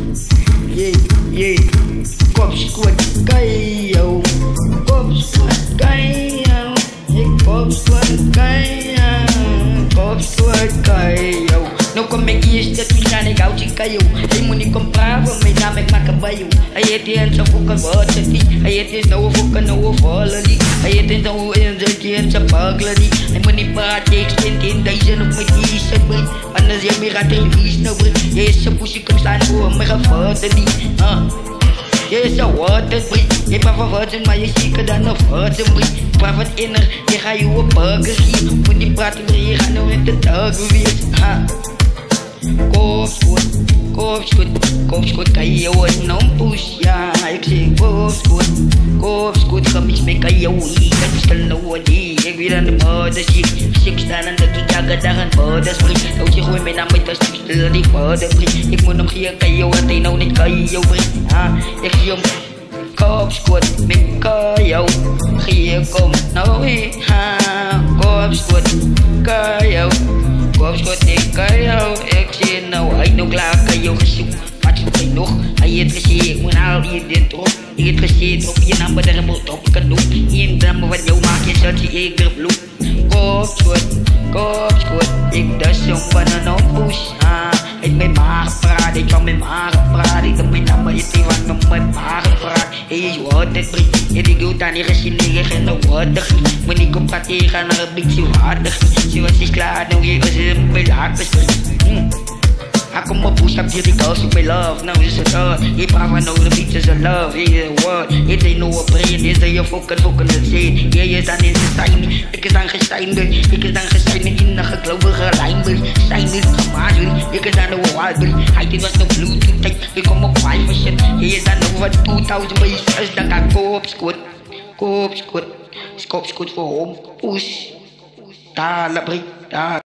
Yeah, kopschoot kayo, kopschoot kayo, kopschoot kayo. No come kies dat we gaan ik out kayo. Hij moet niet comprar voor mij naam ik maak bayo. Hij het in zijn fucking wat die. Hij het is nou fucking nou vallen die. Hij het in nou in zijn zijn bagla die. Hij moet niet praten ik spend in deze op met die sabri. Anders je meer gaat release nou bri. Je is een pussy kan staan voor mij gevaarten die. Je is een water bri. Je pa verwachten maar je ziek dan een vaten bri. Praat wat inner, je ga je op burgers hier. Moet niet praten maar je gaat nou met de dagen weer. Kopschoot kayo en non push ya. Ik zeg kopschoot kom ik met kayo. Ik stel nou die. Ik weer aan de modus hier. Ik sta aan de kijaga daar aan modus bri. Nou zeg hoe mijn naam met de stil die vader bri. Ik moet hem hier kayo en hij nou niet kayo bri. Ik zie hem kopschoot met kayo. Hier kom nou hier. Kopschoot kayo. Kopschoot ik kayo. Ik zie nou hij nou klaar kayo gezoek. Wat zoek hij nog? Hij heeft gezegd ik moet haal hier dit op. Ik heb gezegd op je naam daar moet op kan doen. Hier dan wat jou maak je zat zie ik er bloed. Kopschoot ik dat zo'n banana push. Ik met maag praat, ik kan met maag praat. Ik heb mijn naam is die wat met mijn maag praat. Hij is wat het brengt. Ik doe dan niet gezien, ik ga nou water. Moet ik op praat, ik ga naar een beetje water. Ze was is klaar, nou je was een beetje laat. Ako mo push up here because of my love. Now is it all. If I know the beach is a love. Yeah, what? It ain't no brain. Is that your fucking zin. Yeah, je dan in de zijn. Ik is dan gesigned. Ik is dan gesigned in een gelovige lijn. Zijn niet gemaakt. Ik is dan een wild. Hij dit was no Bluetooth. Ik kom op 5%. Je is dan over 2000 bases. Dan ga kopschoot voor home. Push. Daar, labrik. Daar.